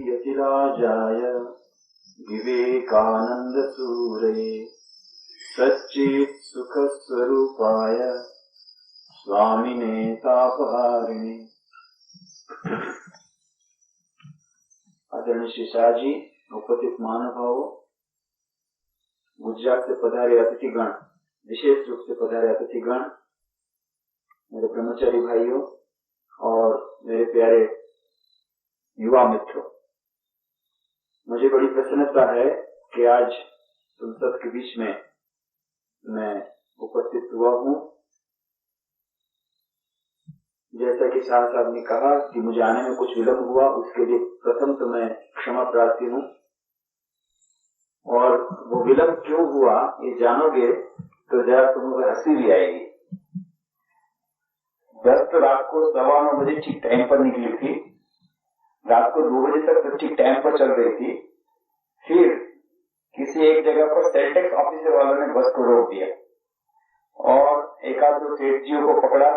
यतिराजाय विवेकानंद सूरये सच्चित् सुख स्वरूपाय स्वामिने तापहारिणे। आदरणीय श्री शाह जी, उपस्थित महानुभावों, गुजरात से पधारे अतिथिगण, विशेष रूप से पधारे अतिथिगण, मेरे ब्रह्मचारी भाइयों और मेरे प्यारे युवा मित्रों, मुझे बड़ी प्रसन्नता है कि आज तुम सब के बीच में मैं उपस्थित हुआ हूँ। जैसा कि शाह साहब ने कहा कि मुझे आने में कुछ विलंब हुआ, उसके लिए प्रथम तो मैं क्षमा प्रार्थी हूँ। और वो विलंब क्यों हुआ ये जानोगे तो जरा तुम्हें हंसी भी आएगी। बस तो रात को 9:15 बजे ठीक टाइम पर निकली थी, रात को 2 बजे तक ठीक टाइम पर चल रही थी। फिर किसी एक जगह पर सेल टैक्स ऑफिसर वालों ने बस को रोक दिया और एक आध दो सेठजियों को पकड़ा।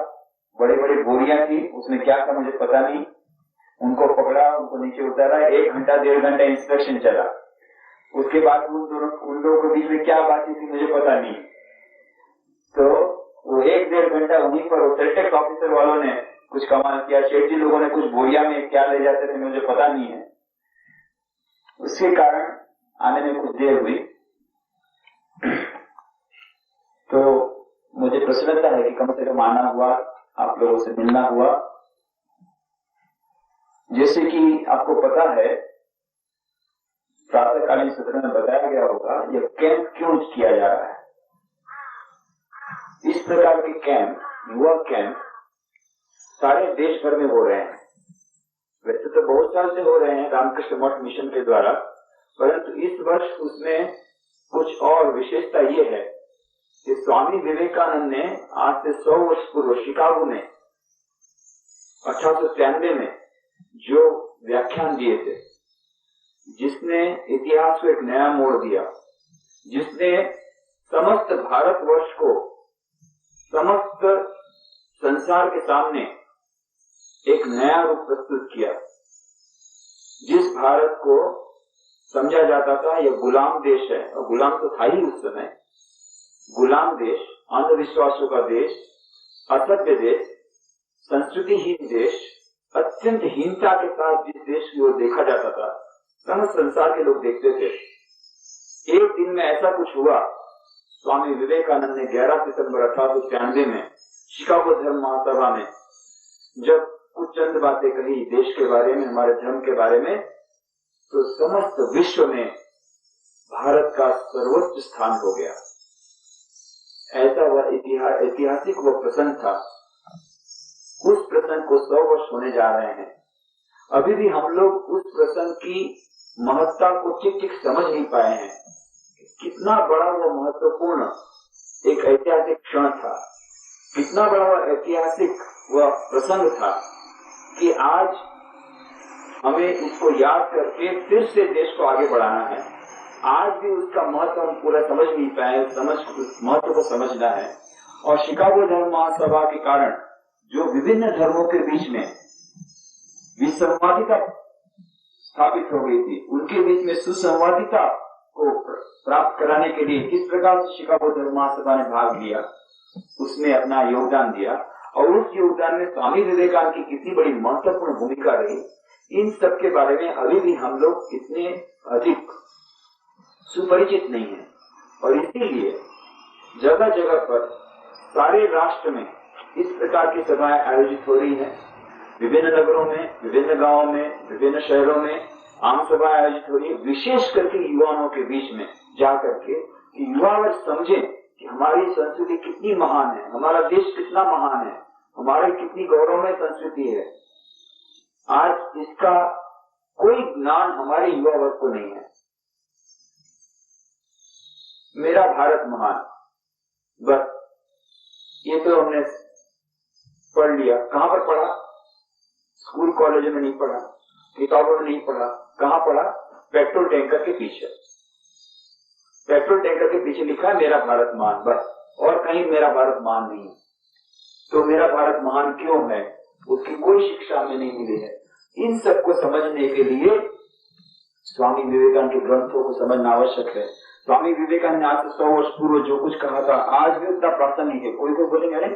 बड़ी बड़ी बोरियां थी, उसमें क्या था मुझे पता नहीं। उनको पकड़ा, उनको नीचे उतारा, 1 घंटा 1.5 घंटा इंस्पेक्शन चला। उसके बाद उन लोगों के बीच में क्या बातचीत थी मुझे पता नहीं। तो वो 1-1.5 घंटा वहीं पर सेल टैक्स ऑफिसर वालों ने कुछ कमाल किया। सेठ जी लोगों ने कुछ बोरिया में क्या ले जाते थे मुझे पता नहीं है। उसके कारण आने में कुछ देर हुई। तो मुझे प्रसन्नता है कि कम से कम आना हुआ, आप लोगों से मिलना हुआ। जैसे कि आपको पता है, प्रातःकालीन सत्र में बताया गया होगा यह कैंप क्यों किया जा रहा है। इस प्रकार के कैंप, युवा कैंप सारे देश भर में हो रहे हैं। वैसे तो बहुत साल से हो रहे हैं रामकृष्ण मठ मिशन के द्वारा, परंतु इस वर्ष उसमें कुछ और विशेषता ये है कि स्वामी विवेकानंद ने आज से 100 वर्ष पूर्व शिकागो में 1893 में जो व्याख्यान दिए थे, जिसने इतिहास को एक नया मोड़ दिया, जिसने समस्त भारतवर्ष को, समस्त संसार के सामने एक नया रूप प्रस्तुत किया। जिस भारत को समझा जाता था यह गुलाम देश है, और गुलाम तो था ही उस समय, गुलाम देश, अंधविश्वासों का देश, असभ्य देश, संस्कृतिहीन देश, अत्यंत हीनता के साथ जिस देश की ओर देखा जाता था, समस्त संसार के लोग देखते थे। एक दिन में ऐसा कुछ हुआ, स्वामी विवेकानंद ने 11 सितंबर 1893 में शिकागो धर्म महासभा में जब कुछ चंद बातें कही देश के बारे में, हमारे धर्म के बारे में, तो समस्त विश्व में भारत का सर्वोच्च स्थान हो गया। ऐसा वह ऐतिहासिक वह प्रसंग था। उस प्रसंग को 100 वर्ष होने जा रहे हैं। अभी भी हम लोग उस प्रसंग की महत्ता को ठीक समझ नहीं पाए हैं। कितना बड़ा वह महत्वपूर्ण एक ऐतिहासिक क्षण था, कितना बड़ा वह ऐतिहासिक वह प्रसंग था कि आज हमें इसको याद करके फिर से देश को आगे बढ़ाना है। आज भी उसका महत्व हम पूरा समझ नहीं पाए, उस महत्व को समझना है। और शिकागो धर्म महासभा के कारण जो विभिन्न धर्मों के बीच में विसंवादिता स्थापित हो गई थी, उनके बीच में सुसंवादिता को प्राप्त कराने के लिए किस प्रकार से शिकागो धर्म महासभा ने भाग लिया, उसमें अपना योगदान दिया। और उस योगदान में स्वामी विवेकानंद की कितनी बड़ी महत्वपूर्ण भूमिका रही, इन सब के बारे में अभी भी हम लोग इतने अधिक सुपरिचित नहीं है। और इसीलिए जगह जगह पर सारे राष्ट्र में इस प्रकार की सभाएं आयोजित हो रही हैं। विभिन्न नगरों में, विभिन्न गांवों में, विभिन्न शहरों में आम सभा आयोजित हो रही है, विशेष करके युवाओं के बीच में जाकर के कि युवा अगर समझें कि हमारी संस्कृति कितनी महान है, हमारा देश कितना महान है, हमारी कितनी गौरवमय संस्कृति है। आज इसका कोई ज्ञान हमारे युवा वर्ग को नहीं है। मेरा भारत महान, बस ये तो हमने पढ़ लिया। कहां पर पढ़ा? स्कूल कॉलेज में नहीं पढ़ा, किताबों में नहीं पढ़ा। कहां पढ़ा? पेट्रोल टैंकर के पीछे। पेट्रोल टैंकर के पीछे लिखा है मेरा भारत महान, बस, और कहीं मेरा भारत महान नहीं। तो मेरा भारत महान क्यों है, उसकी कोई शिक्षा हमें नहीं मिली है। इन सबको समझने के लिए स्वामी विवेकानंद के ग्रंथों को समझना आवश्यक है। स्वामी विवेकानंद ने आज से 100 वर्ष पूर्व जो कुछ कहा था आज भी उतना प्रासंगिक है। कोई बोलेंगे अरे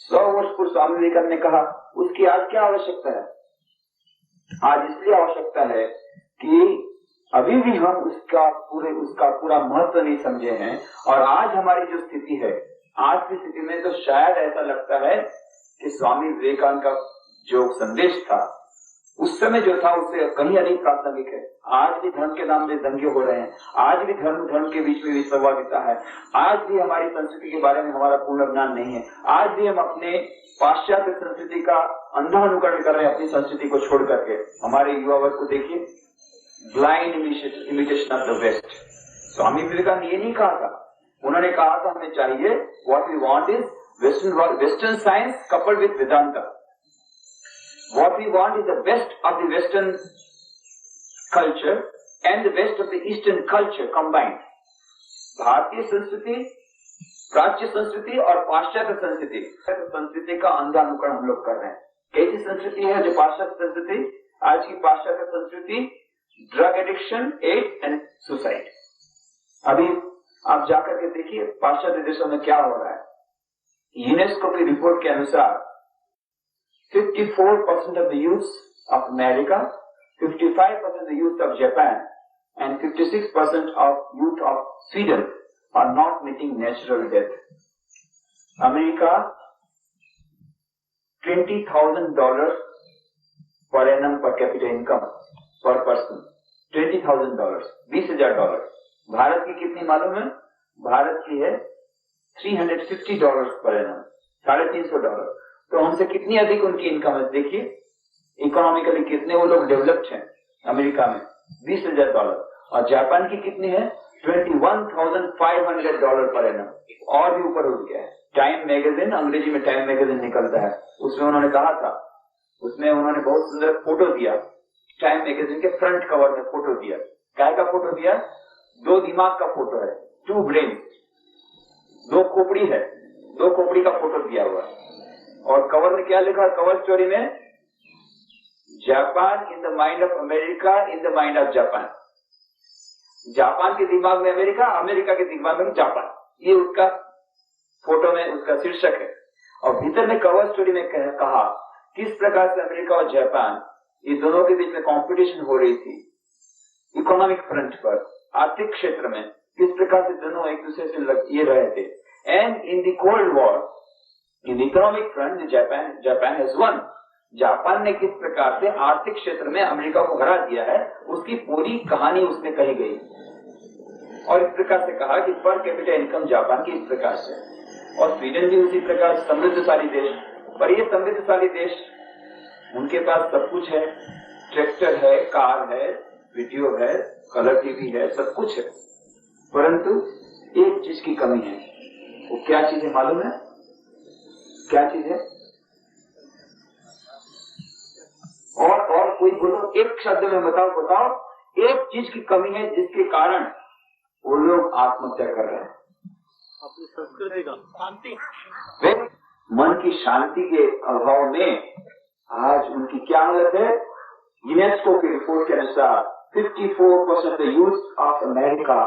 100 वर्ष पूर्व स्वामी विवेकानंद ने कहा, उसकी आज क्या आवश्यकता है? आज इसलिए आवश्यकता है कि अभी भी हम उसका पूरा महत्व नहीं समझे हैं। और आज हमारी जो स्थिति है, आज की स्थिति में तो शायद ऐसा लगता है कि स्वामी विवेकानंद का जो संदेश था उस समय जो था उससे कहीं अधिक प्रासंगिक है। आज भी धर्म के नाम में दंगे हो रहे हैं, आज भी धर्म के बीच में विसंवादिता है, आज भी हमारी संस्कृति के बारे में हमारा पूर्ण ज्ञान नहीं है, आज भी हम अपने पाश्चात्य संस्कृति का अंधा अनुकरण कर रहे हैं अपनी संस्कृति को छोड़ करके। हमारे युवा वर्ग को देखिए, blind imitation of the West. Swami Vivekananda ये नहीं कहा था, उन्होंने कहा था हमें चाहिए what we want is western science coupled with Vedanta. What we want is the best of the Western culture and the best of the Eastern culture combined. भारतीय संस्कृति, प्राच्य संस्कृति और पाश्चात्य संस्कृति का अंधा अनुकरण हम लोग कर रहे हैं। कैसी संस्कृति है जो पाश्चात्य संस्कृति? आज की पाश्चात्य संस्कृति drug addiction, AIDS and suicide. अभी आप जाकर के देखिए पाश्चात्य देशों में क्या हो रहा है। यूनेस्को की रिपोर्ट के अनुसार 54% of the youth of America, 55% of the youth of Japan, and 56% of youth of Sweden are not meeting natural death. America, $20,000 per annum per capita income per person, $20,000, $20,000। Bharat की कितनी मालूम है? भारत की है $350 per annum, $350। तो हमसे कितनी अधिक उनकी इनकम है। देखिए इकोनॉमिकली कितने वो लोग डेवलप्ड हैं। अमेरिका में $20,000 और जापान की कितनी है? $21,500 पर एनम, और भी ऊपर हो गया है। टाइम मैगजीन, अंग्रेजी में टाइम मैगजीन निकलता है, उसमें उन्होंने कहा था, उसमें उन्होंने बहुत सुंदर फोटो दिया। टाइम मैगजीन के फ्रंट कवर में फोटो दिया। क्या का फोटो दिया? 2 दिमाग का फोटो है, 2 ब्रेन, 2 खोपड़ी है, 2 खोपड़ी का फोटो दिया हुआ है। और कवर में क्या लिखा? कवर स्टोरी में Japan in the mind of America, in the mind of Japan. Japan के दिमाग में अमेरिका, अमेरिका के दिमाग में जापान, ये उसका फोटो में उसका शीर्षक है। और भीतर में कवर स्टोरी में कहा किस प्रकार से अमेरिका और जापान ये दोनों के बीच में कंपटीशन हो रही थी इकोनॉमिक फ्रंट पर, आर्थिक क्षेत्र में किस प्रकार से दोनों एक दूसरे से ये रहे थे। And in the cold war in economic front Japan has one. Japan ने किस प्रकार से आर्थिक क्षेत्र में अमेरिका को हरा दिया है, उसकी पूरी कहानी उसमें कही गई। और इस प्रकार से कहा कि पर कैपिटा इनकम जापान की इस प्रकार से, और स्वीडन भी उसी प्रकार समृद्धशाली देश। पर ये समृद्धशाली देश, उनके पास सब कुछ है, ट्रैक्टर है, कार है, वीडियो है, कलर टीवी है, सब कुछ है, परंतु एक चीज की कमी है। वो क्या चीज है मालूम है? क्या चीज है? और कोई बोलो, एक शब्द में बताओ एक चीज की कमी है जिसके कारण वो लोग आत्महत्या कर रहे हैं। अपनी संस्कृति का शांति, वे मन की शांति के अभाव में आज उनकी क्या हालत है? यूनेस्को की रिपोर्ट के अनुसार 54% the youth of America,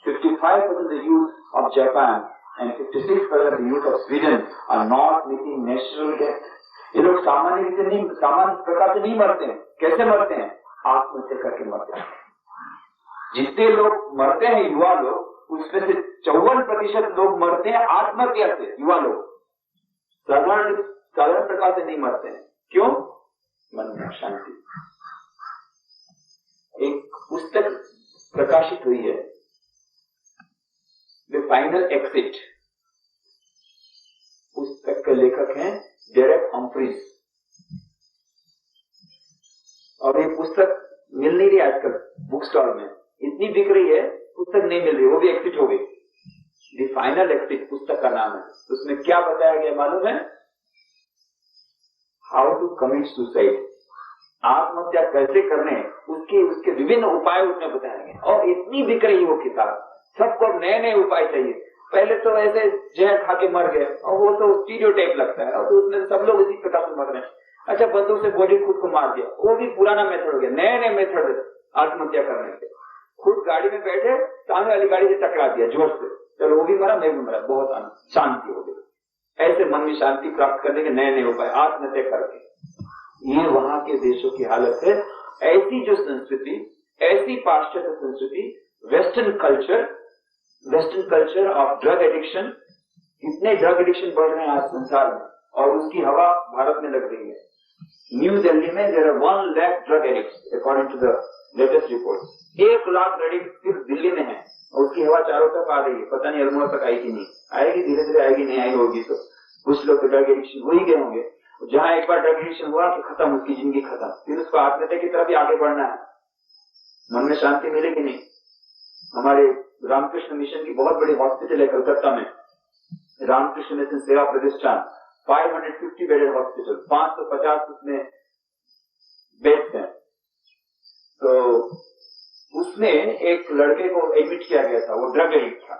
55% the youth of Japan and 56% of youth of Sweden are not meeting natural death. ये लोग सामान्य प्रकार से नहीं मरते हैं। कैसे मरते हैं? आत्महत्या करके मरते हैं। जितने लोग मरते हैं युवा लोग, उसमें से 54% लोग मरते हैं आत्महत्या से। युवा लोग साधारण प्रकार से नहीं मरते हैं। क्यों? मन में शांति। एक पुस्तक प्रकाशित हुई है, द फाइनल एक्सिट। पुस्तक के लेखक हैं डेरेक हम्फ्रीज। और ये पुस्तक मिल नहीं रही आजकल बुक स्टॉल में, इतनी बिक रही है, पुस्तक नहीं मिल रही, वो भी एक्सिट हो गई। द फाइनल एक्सिट पुस्तक का नाम है। उसमें क्या बताया गया मालूम है? हाउ टू कमिट सुसाइड, आत्महत्या कैसे करने, उसके विभिन्न उपाय उसमें बताए गए। और इतनी बिक रही वो किताब, सबको नए नए उपाय चाहिए। पहले तो ऐसे जहर खा के मर गए, और वो तो स्टीरियोटाइप लगता है, और तो उसमें सब लोग इसी प्रकार से मर रहे हैं। अच्छा, बंदूक से बॉडी खुद को मार दिया, वो भी पुराना मेथड हो गया। नए नए मेथड आत्महत्या करने के, खुद गाड़ी में बैठे सामने वाली गाड़ी से टकरा दिया जोर से, चलो वो भी मरा मैं भी मरा, बहुत आनंद, शांति हो गई। ऐसे मन में शांति प्राप्त करने के नए उपाय आत्महत्या करके। ये वहां के देशों की हालत है। ऐसी जो संस्कृति, ऐसी पाश्चात्य संस्कृति, western culture of drug addiction, इतने ड्रग एडिक्शन बढ़ रहे हैं आज संसार में और उसकी हवा भारत में लग रही है। न्यू दिल्ली में there are 1 lakh drug addicts according to the latest report. 1 lakh drug addict सिर्फ दिल्ली में है और उसकी हवा चारों तरफ आ रही है। पता नहीं अल्मोड़ा तक आएगी नहीं आएगी, धीरे धीरे आएगी, नहीं आई होगी तो कुछ लोग तो ड्रग एडिक्शन हो ही गए होंगे। जहां एक बार ड्रग एडिक्शन हुआ तो खत्म, उसकी जिंदगी खत्म, फिर उसको आत्महत्या की तरफ ही आगे बढ़ना है। मन में शांति मिलेगी नहीं। हमारे रामकृष्ण मिशन की बहुत बड़ी हॉस्पिटल है कलकत्ता में, रामकृष्ण मिशन सेवा प्रतिष्ठान, 550 बेडेड हॉस्पिटल, 550 उसमें बेड्स हैं। तो उसमें एक लड़के को एडमिट किया गया था, वो ड्रग एडिक्ट था।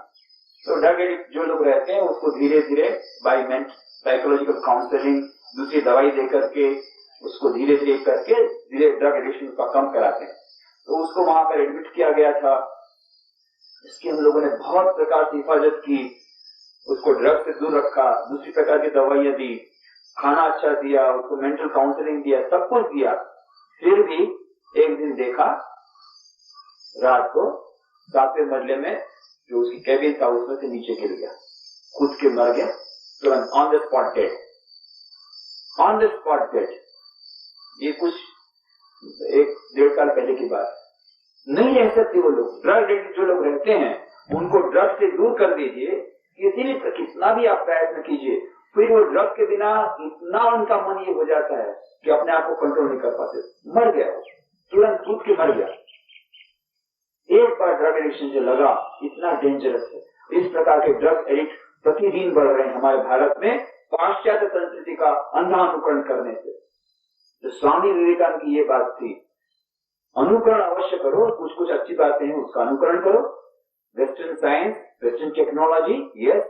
तो ड्रग एडिक्ट जो लोग रहते हैं उसको धीरे धीरे बाय साइकोलॉजिकल काउंसलिंग, दूसरी दवाई दे करके उसको धीरे धीरे करके धीरे ड्रग एडिक्शन का कम कराते हैं। तो उसको वहां पर एडमिट किया गया था। इसकी हम लोगों ने बहुत प्रकार की हिफाजत की, उसको ड्रग से दूर रखा, दूसरी प्रकार की दवाइयां दी, खाना अच्छा दिया, उसको मेंटल काउंसलिंग दिया, सब कुछ दिया। फिर भी एक दिन देखा रात को 7वें मरले में जो उसकी कैबिन था उसमें से नीचे गिर गया, खुद के मर गया तुरंत, on the spot dead, on the spot dead. ये कुछ 1-1.5 साल पहले की बात है। नहीं रह सकते वो लोग, ड्रग एडिक्ट जो लोग रहते हैं उनको ड्रग से दूर कर दीजिए, इसीलिए कितना भी आप प्रयत्न कीजिए, फिर वो ड्रग के बिना इतना उनका मन ये हो जाता है कि अपने आप को कंट्रोल नहीं कर पाते, मर गया वो, तुरंत कूद के मर गया। एक बार ड्रग एडिक्शन जो लगा इतना डेंजरस है। इस प्रकार के ड्रग एडिक्ट प्रतिदिन बढ़ रहे हैं हमारे भारत में, पाश्चात्य संस्कृति का अंधा अनुकरण करने से। तो स्वामी विवेकानंद की ये बात थी, अनुकरण अवश्य करो, कुछ कुछ अच्छी बातें हैं उसका अनुकरण करो। Western science, western technology, yes,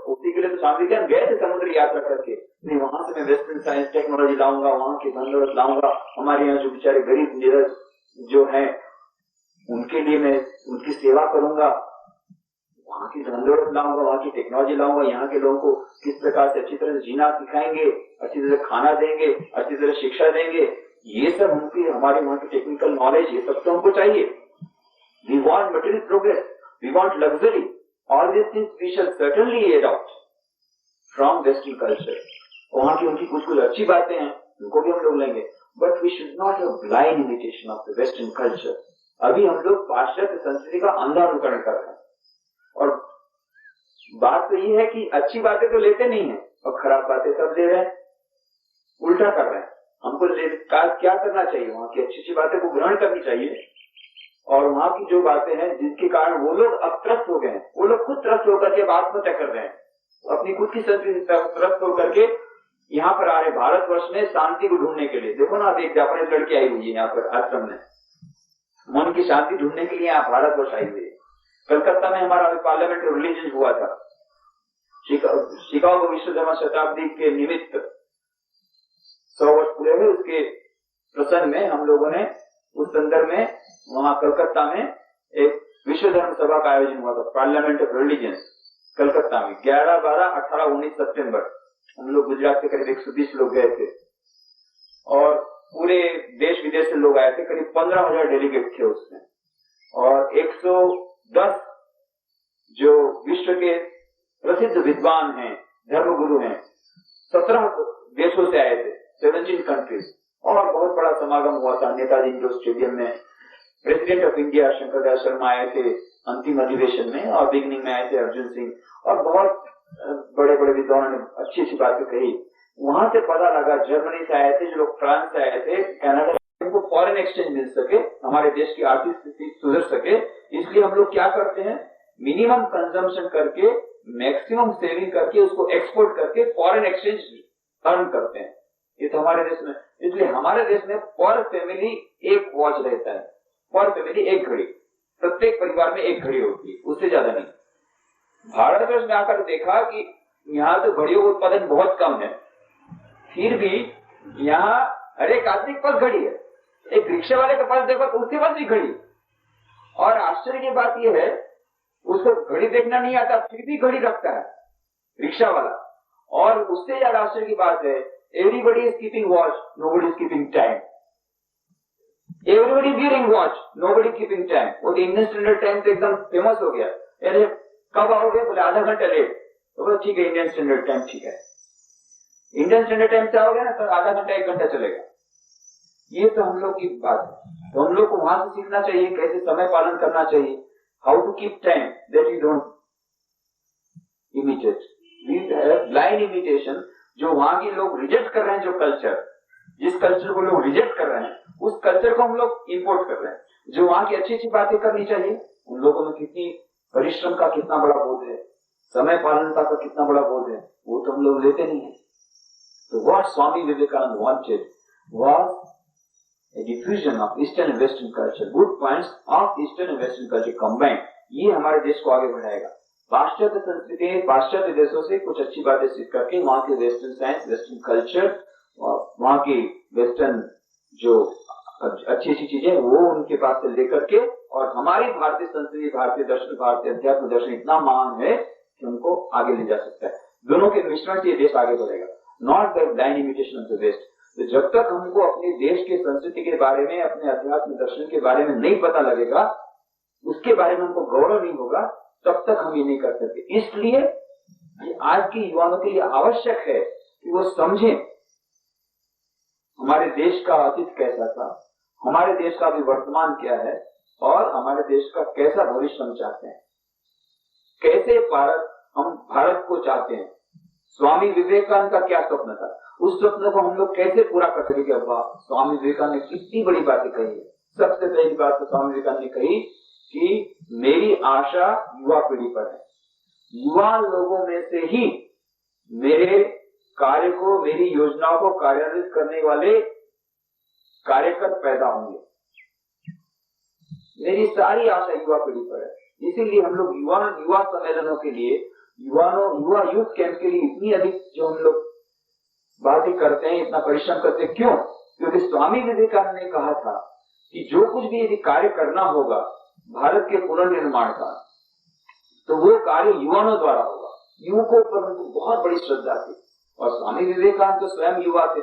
उसी के लिए तो स्वामी विवेकानंद गए थे समुद्र यात्रा करके, नहीं वहां से मैं वेस्टर्न साइंस टेक्नोलॉजी लाऊंगा, वहां की धन दौलत लाऊंगा, हमारे यहाँ जो बेचारे गरीब निरस जो है उनके लिए मैं उनकी सेवा करूंगा, वहां की धन दौलत लाऊंगा, वहां की टेक्नोलॉजी लाऊंगा, यहाँ के लोगों को किस प्रकार से अच्छी तरह से जीना सिखाएंगे, अच्छी तरह खाना देंगे, अच्छी तरह शिक्षा देंगे। ये सब उनकी, हमारे वहां की टेक्निकल नॉलेज, ये सब तो हमको चाहिए। We want material progress, we want luxury, all this things we shall certainly adopt from western culture. वहां की उनकी कुछ कुछ अच्छी बातें हैं, उनको भी हम लोग लेंगे, but we should not have blind imitation of the western culture. अभी हम लोग पाश्चात्य संस्कृति का अंधा अनुकरण कर रहे हैं। और बात तो ये है कि अच्छी बातें तो लेते नहीं है और खराब बातें सब ले रहे हैं, उल्टा कर रहे हैं। हमको क्या करना चाहिए, वहां की अच्छी अच्छी बातें को ग्रहण करनी चाहिए, और वहां की जो बातें हैं जिनके कारण वो लोग अब त्रस्त हो गए हैं, वो लोग खुद त्रस्त होकर के आत्महत्या कर रहे हैं, अपनी खुद की संस्कृति त्रस्त होकर के यहाँ पर आ रहे भारतवर्ष में शांति को ढूंढने के लिए। देखो ना, एक जापानीज लड़की आई हुई है यहाँ पर आश्रम में, मन की शांति ढूंढने के लिए यहाँ भारतवर्ष आई हुई है। कलकत्ता में हमारा पार्लियामेंट रिलीजन हुआ था, शिकागो विश्व धर्म शताब्दी के निमित्त 100 वर्ष पूरे हुए, उसके प्रसंग में हम लोगों ने उस संदर्भ में वहां कलकत्ता में एक विश्व धर्म सभा का आयोजन हुआ था, पार्लियामेंट ऑफ रिलीजन कलकत्ता में 11, 12, 18, 19 सितंबर। हम लोग गुजरात से करीब 120 लोग गए थे और पूरे देश विदेश से लोग आए थे, करीब 15,000 डेलीगेट थे उसमें, और 110 जो विश्व के प्रसिद्ध विद्वान हैं, धर्मगुरु हैं, 17 देशों से आए थे, 17 कंट्रीज, और बहुत बड़ा समागम हुआ था नेताजी इंडोर स्टेडियम में। President of India Shankar Dayal Sharma आए थे अंतिम अधिवेशन में, और बिगनिंग में आए थे अर्जुन सिंह, और बहुत बड़े बड़े विद्वानों ने अच्छी अच्छी बातें कही। वहां से पता लगा, जर्मनी से आए थे जो लोग, फ्रांस से आए थे, कनाडा, उनको फॉरेन एक्सचेंज मिल सके, हमारे देश की आर्थिक स्थिति सुधर सके, इसलिए हम लोग क्या करते हैं, मिनिमम कंजम्पशन करके, मैक्सिमम सेविंग करके, उसको एक्सपोर्ट करके फॉरेन एक्सचेंज अर्न करते हैं। ये तो हमारे देश में, इसलिए हमारे देश में पर फैमिली एक वॉच रहता है, पर फैमिली एक घड़ी, प्रत्येक परिवार में एक घड़ी होती है, उससे ज्यादा नहीं। भारतवर्ष में आकर देखा कि यहाँ तो घड़ियों का उत्पादन बहुत कम है, फिर भी यहाँ हर एक आदमी के पास घड़ी है, एक रिक्शा वाले के पास देखो तो उसके पास भी घड़ी, और आश्चर्य की बात यह है उसको घड़ी देखना नहीं आता फिर भी घड़ी रखता है रिक्शा वाला। और उससे ज्यादा आश्चर्य की बात है, everybody is keeping watch, nobody is keeping time. Everybody wearing watch, nobody keeping time. वो इंडियन स्टैंडर्ड टाइम तो एकदम फेमस हो गया। अरे कब आओगे? बोले आधा घंटा लेट। तो बोले ठीक है, इंडियन स्टैंडर्ड टाइम ठीक है। इंडियन स्टैंडर्ड टाइम से आओगे ना तो आधा घंटा 1 घंटा चलेगा। ये तो हम लोग की बात है। तो हम लोग को वहां से सीखना चाहिए कैसे समय पालन करना चाहिए, how to keep time that you don't imitate. Blind imitation जो वहां के लोग रिजेक्ट कर रहे हैं, जो कल्चर, जिस कल्चर को लोग रिजेक्ट कर रहे हैं उस कल्चर को हम लोग इंपोर्ट कर रहे हैं। जो वहां की अच्छी अच्छी बातें करनी चाहिए, उन लोगों में कितनी परिश्रम का कितना बड़ा बोध है, समय पालनता का कितना बड़ा बोध है, वो तो हम लोग लेते नहीं है। तो what Swami Vivekananda wanted was a diffusion of Eastern and Western culture, good points of Eastern and Western culture combined। ये हमारे देश को आगे बढ़ाएगा। पाश्चात्य संस्कृति, पाश्चात्य देशों से कुछ अच्छी बातें सीख करके वहां के वेस्टर्न साइंस, वेस्टर्न कल्चर और वहां की वेस्टर्न जो अच्छी अच्छी चीजें वो उनके पास से लेकर के, और हमारी भारतीय संस्कृति, भारतीय दर्शन, भारतीय अध्यात्म दर्शन इतना महान है कि उनको आगे ले जा सकता है। दोनों के मिश्रण से ये देश आगे बढ़ेगा, not the blind imitation of the West. तो जब तक हमको अपने देश के संस्कृति के बारे में, अपने अध्यात्म दर्शन के बारे में नहीं पता लगेगा, उसके बारे में हमको गौरव नहीं होगा, तब तक हम ये नहीं कर सकते। इसलिए आज के युवाओं के लिए आवश्यक है कि वो समझें हमारे देश का अतीत कैसा था, हमारे देश का भी वर्तमान क्या है, और हमारे देश का कैसा भविष्य हम चाहते हैं, कैसे हम भारत को चाहते हैं। स्वामी विवेकानंद का क्या स्वप्न था, उस स्वप्न को हम लोग कैसे पूरा कर सकेंगे। स्वामी विवेकानंद ने कितनी बड़ी बातें कही है। सबसे पहली बात तो स्वामी विवेकानंद ने कही कि मेरी आशा युवा पीढ़ी पर है, युवा लोगों में से ही मेरे कार्य को, मेरी योजनाओं को कार्यान्वित करने वाले कार्यकर पैदा होंगे। मेरी सारी आशा युवा पीढ़ी पर है। इसीलिए हम लोग युवा सम्मेलनों के लिए, युवा यूथ कैंप के लिए इतनी अधिक जो हम लोग बातें करते हैं, इतना परिश्रम करते हैं। क्यों? क्योंकि स्वामी विवेकानंद ने कहा था कि जो कुछ भी यदि कार्य करना होगा भारत के पुनर्निर्माण का, तो वो कार्य युवाओं द्वारा होगा। युवकों पर उनको बहुत बड़ी श्रद्धा थी, और स्वामी विवेकानंद तो स्वयं युवा थे,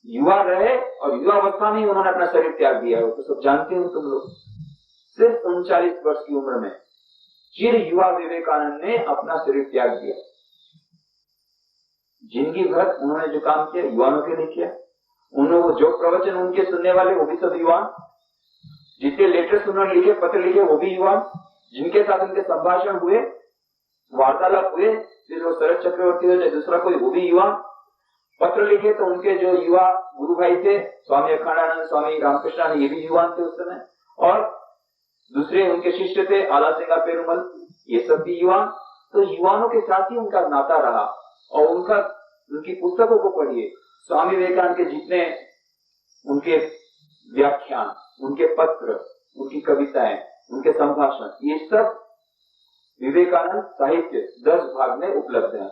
युवा रहे, और युवावस्था में उन्होंने अपना शरीर त्याग दिया। वो तो सब जानते हो तुम लोग। सिर्फ 39 वर्ष की उम्र में चिर युवा विवेकानंद ने अपना शरीर त्याग दिया। जिंदगी भर उन्होंने जो काम किया युवाओं के लिए किया। उन्होंने जो प्रवचन उनके सुनने वाले वो भी सब युवा, जितने लेटर्स उन्होंने लिखे, पत्र लिखे, वो भी युवा, जिनके साथ उनके संभाषण हुए, वार्तालाप हुए, फिर वो शरद चक्रवर्ती हो चाहे दूसरा कोई, वो भी युवा। पत्र लिखे तो उनके जो युवा गुरु भाई थे, स्वामी अखंडानंद, स्वामी रामकृष्णानंद, ये भी युवा थे उस समय, और दूसरे उनके शिष्य थे आला सिंगा पेरुमल, ये सब भी युवा। तो युवाओं के साथ ही उनका नाता रहा, और उनकी पुस्तकों को पढ़िए। स्वामी विवेकानंद के जितने उनके व्याख्यान, उनके पत्र, उनकी कविताएं, उनके संभाषण, ये सब विवेकानंद साहित्य 10 भाग में उपलब्ध है।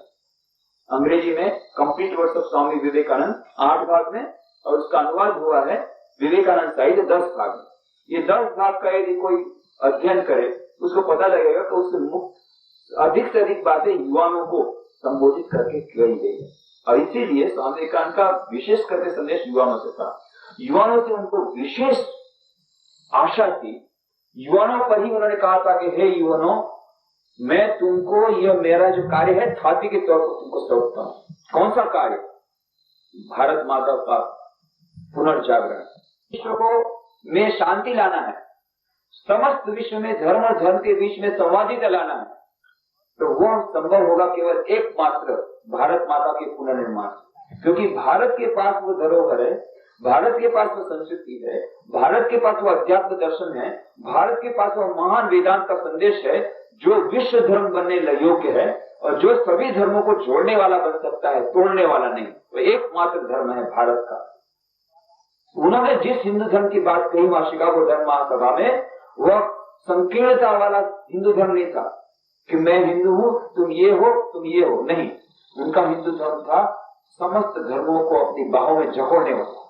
अंग्रेजी में complete works of Swami Vivekananda 8 भाग में, और उसका अनुवाद हुआ है विवेकानंद साहित्य 10 भाग में। ये 10 भाग का यदि कोई अध्ययन करे उसको पता लगेगा कि उससे अधिक से अधिक बातें युवाओं को संबोधित करके कही गई है। और इसीलिए स्वामी विवेकानंद का विशेष करके संदेश युवाओं से था। युवाओं से उनको विशेष आशा थी। युवाओं पर ही उन्होंने कहा था कि हे युवाओं, मैं तुमको, यह मेरा जो कार्य है थाती के तौर पर तुमको सौंपता हूं। कौन सा कार्य? भारत माता का पुनर्जागरण, विश्व को में शांति लाना है, समस्त विश्व में धर्म और धर्म के बीच में संवादिता लाना है। तो वो संभव होगा केवल एकमात्र भारत माता के पुनर्निर्माण, क्योंकि भारत के पास वो धरोहर है, भारत के पास वो संस्कृति है, भारत के पास वो अध्यात्म दर्शन है, भारत के पास वो महान वेदांत का संदेश है जो विश्व धर्म बनने योग्य है, और जो सभी धर्मों को जोड़ने वाला बन सकता है, तोड़ने वाला नहीं। वो एकमात्र धर्म है भारत का। उन्होंने जिस हिंदू धर्म की बात कही वहां शिकागो धर्म महासभा में, वह संकीर्णता वाला हिंदू धर्म नहीं था कि मैं हिंदू हूं, तुम ये हो, नहीं। उनका हिंदू धर्म था समस्त धर्मों को अपनी बाहों में जकड़ने वाला।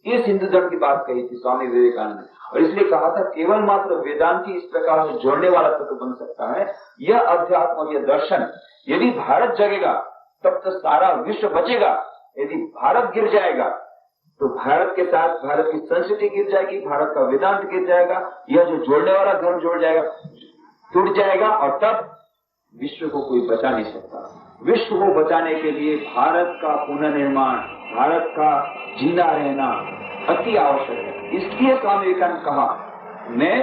इस हिंदू धर्म की बात कही थी स्वामी विवेकानंद ने, और इसलिए कहा था केवल मात्र वेदांती इस प्रकार से जोड़ने वाला तत्व बन सकता है। यह अध्यात्म और यह दर्शन, यदि भारत जगेगा तब तो सारा विश्व बचेगा। यदि भारत गिर जाएगा तो भारत के साथ भारत की संस्कृति गिर जाएगी, भारत का वेदांत गिर जाएगा, यह जो जोड़ने वाला धर्म जोड़ जाएगा, टूट जाएगा, और तब विश्व को कोई बचा नहीं सकता। विश्व को बचाने के लिए भारत का पुनर्निर्माण, भारत का जिंदा रहना अति आवश्यक है। इसलिए स्वामी विवेकानंद कहा, मैं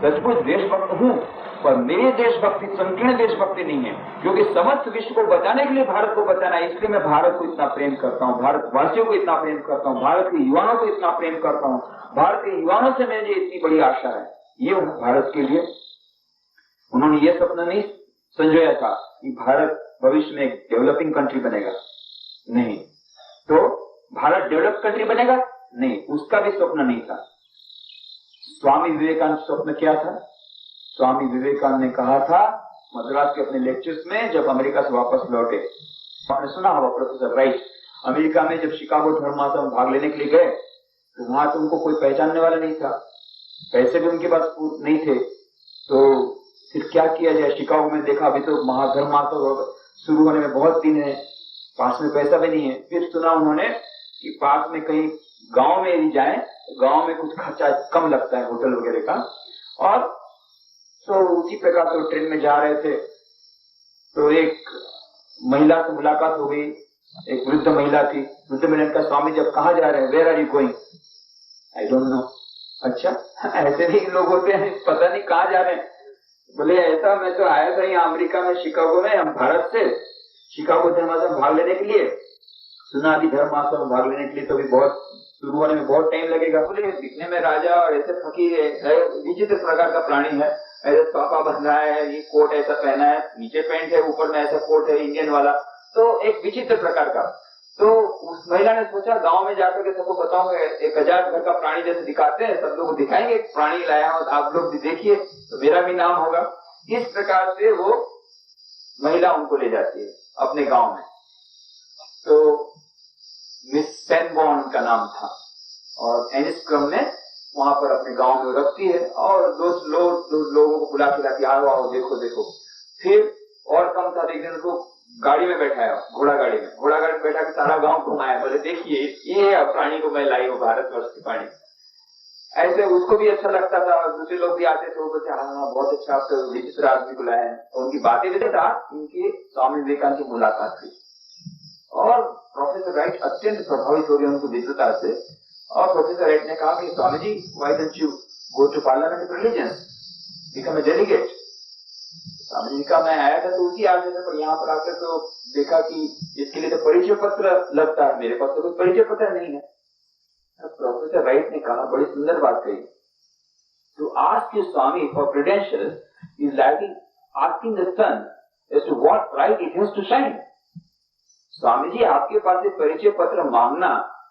सचमुच देशभक्त हूँ, पर मेरी देशभक्ति संकीर्ण देशभक्ति नहीं है, क्योंकि समस्त विश्व को बचाने के लिए भारत को बचाना है। इसलिए मैं भारत को इतना प्रेम करता हूँ, भारतवासियों को इतना प्रेम करता हूँ, भारत के युवाओं को इतना प्रेम करता हूँ, भारत के युवाओं से मुझे इतनी बड़ी आशा है। ये भारत के लिए उन्होंने ये सपना नहीं संजोया था कि भारत भविष्य में एक डेवलपिंग कंट्री बनेगा, नहीं। तो भारत डेवलप कंट्री बनेगा, नहीं, उसका भी स्वप्न नहीं था। स्वामी विवेकानंद स्वप्न क्या था? स्वामी विवेकानंद ने कहा था मद्रास के अपने लेक्चर्स में, जब अमेरिका से वापस लौटे, आपने सुना होगा प्रोफेसर राइट अमेरिका में जब शिकागो धर्म महोत्सव में भाग लेने के लिए गए तो वहां तो उनको कोई पहचानने वाला नहीं था, पैसे भी उनके पास नहीं थे, तो फिर क्या किया जाए। शिकागो में देखा अभी तो धर्म महोत्सव शुरू होने में बहुत दिन है, पास में पैसा भी नहीं है। फिर सुना उन्होंने कि पास में कहीं गांव में यदि जाए, गांव में कुछ खर्चा कम लगता है होटल वगैरह का, और तो उसी प्रकार से ट्रेन में जा रहे थे तो एक महिला से मुलाकात हो गई, एक वृद्ध महिला थी। वृद्ध महिला का, स्वामी जब कहाँ जा रहे हैं, where are you going? I don't know. अच्छा, ऐसे भी लोग होते हैं, पता नहीं कहाँ जा रहे हैं। बोले ऐसा, मैं तो आया था यहाँ अमेरिका में शिकागो में, हम भारत से शिकागो धर्म महोत्सव में भाग लेने के लिए, सुना अभी धर्म महोत्सव में भाग लेने के लिए तो भी बहुत शुरू होने में बहुत टाइम लगेगा। बोले दिखने में राजा और ऐसे फकीर है, विचित्र प्रकार का प्राणी है, ऐसे पापा बंधा है, ये कोट ऐसा पहना है, नीचे पैंट है, ऊपर में ऐसा कोट है इंडियन वाला, तो एक विचित्र प्रकार का। तो उस महिला ने सोचा गांव में जाकर के सबको बताऊंगा, एक अजायब घर का प्राणी जैसे दिखाते हैं, सब लोग दिखाएंगे प्राणी लाया हो, आप लोग भी देखिए तो मेरा भी नाम होगा। इस प्रकार से वो महिला उनको ले जाती है अपने गांव में। तो मिस सेनबॉर्न का नाम था, और एनिस्क्रम में वहां पर अपने गांव में रखती है, और दो लोगों को बुला के आओ आओ देखो देखो। फिर और कम था, एक दिन उसको गाड़ी में बैठाया, घोड़ा गाड़ी में बैठा के सारा गांव घुमाया, बोले देखिए ये प्राणी को मैं लाई हूँ, भारतवर्ष की प्राणी। ऐसे उसको भी अच्छा लगता था, दूसरे लोग भी आते थे, वो बोलते हाँ बहुत अच्छा, आप विचित्र आदमी को लाए हैं, और उनकी बातें भी था। इनकी स्वामी विवेकानंद की मुलाकात हुई और प्रोफेसर राइट अत्यंत प्रभावित हो गए उनको विद्वता से, और प्रोफेसर राइट ने कहा कि Swami ji, why don't you go to Parliament of religion, become a delegate. Swami ji का मैं आया था तो उसी आशा से, पर यहाँ पर आकर तो देखा कि इसके लिए तो परिचय पत्र लगता है, मेरे पास तो कोई परिचय पत्र नहीं है। प्रोफेसर राइट ने कहा, बड़ी सुंदर बात कही, to ask you Swami for credentials is like asking the sun as to what right it has to shine. Swami ji, आपके पास एक परिचय पत्र मांगना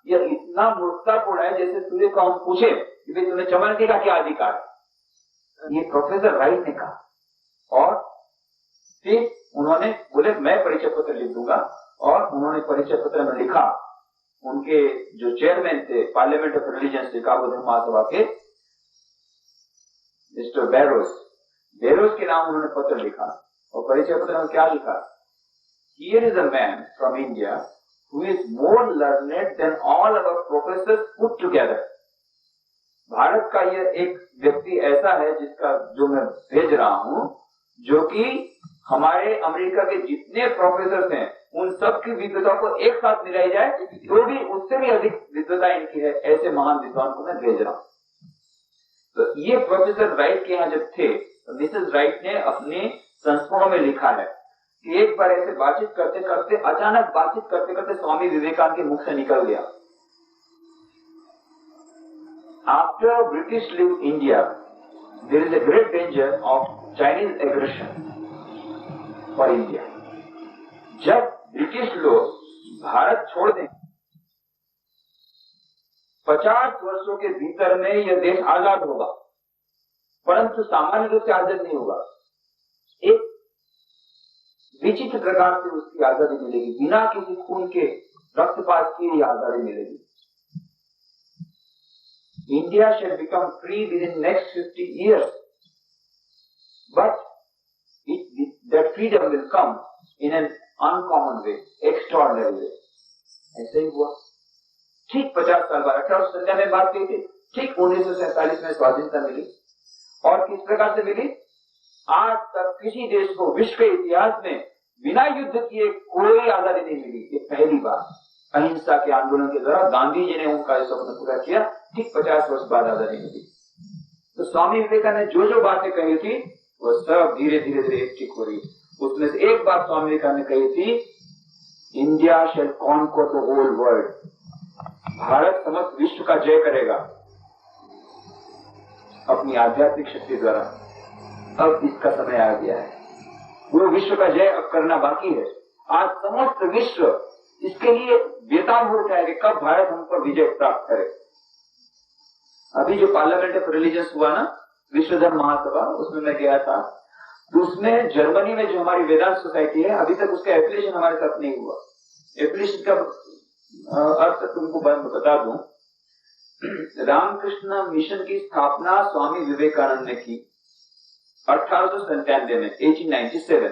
यह इतना मूर्खतापूर्ण है जैसे सूर्य को हम पूछे कि भाई तुम्हें चमकने का क्या अधिकार है। ये प्रोफेसर राइट ने कहा, और फिर उन्होंने बोले मैं परिचय पत्र लिख दूंगा, और उन्होंने परिचय पत्र में लिखा। उनके जो चेयरमैन थे पार्लियामेंट ऑफ रिलीजन शिकागो धर्म महासभा के, मिस्टर बेरोस के नाम उन्होंने पत्र लिखा, और परिचय पत्र में क्या लिखा? Here is a man from India who is more learned than all our professors put together. Bharat का यह एक व्यक्ति ऐसा है जिसका जो मैं भेज रहा हूं, जो कि हमारे अमेरिका के जितने प्रोफेसर हैं उन सब की विद्वता को एक साथ मिलाई जाए तो भी उससे भी अधिक विद्वता इनकी है, ऐसे महान विद्वान को मैं भेज रहा हूं। तो ये प्रोफेसर राइट के यहाँ जब थे तो मिसेस राइट ने अपने संस्मरणों में लिखा है कि एक बार ऐसे बातचीत करते करते, अचानक बातचीत करते करते स्वामी विवेकानंद के मुख से निकल गया, after British leave India there is a great danger of Chinese aggression for India. जब ब्रिटिश लोग भारत छोड़ दें, 50 वर्षों के भीतर में यह देश आजाद होगा, परंतु सामान्य रूप से आजाद नहीं होगा, एक विचित्र प्रकार से उसकी आजादी मिलेगी, बिना किसी खून के रक्तपात की आजादी मिलेगी। India shall become free within next 50 years. But that freedom will come in an uncommon way, extraordinary way. ऐसे ही हुआ। ठीक 50 साल बाद 1897 में बात कही थी, ठीक 1947 में स्वाधीनता मिली। और किस प्रकार से मिली? आज तक किसी देश को विश्व के इतिहास में बिना युद्ध किए कोई आजादी नहीं मिली। ये पहली बार अहिंसा के आंदोलन के द्वारा गांधी जी ने उनका सपना पूरा किया। ठीक 50 वर्ष बाद आजादी मिली। तो स्वामी विवेकानंद ने जो बातें कही थी वो सब धीरे धीरे धीरे ठीक हो रही। उसमें से एक बात स्वामी विवेकानंद ने कही थी, India shall conquer the whole world. Bharat समस्त विश्व का जय करेगा अपनी आध्यात्मिक शक्ति द्वारा। अब इसका समय आ गया है। वो विश्व का जय अब करना बाकी है। आज समस्त विश्व इसके लिए बेताब हो उठा है कि कब भारत हम पर विजय प्राप्त करे। अभी जो पार्लियामेंट ऑफ रिलीजियंस हुआ ना, विश्व धर्म महासभा, उसमें मैं गया था। तो उसमें जर्मनी में जो हमारी वेदांत सोसाइटी है, अभी तक उसका एफिलिएशन हमारे साथ नहीं हुआ। एफिलिएशन का अर्थ तुमको बता दूं, रामकृष्ण मिशन की स्थापना स्वामी विवेकानंद ने की 1897 में, 1897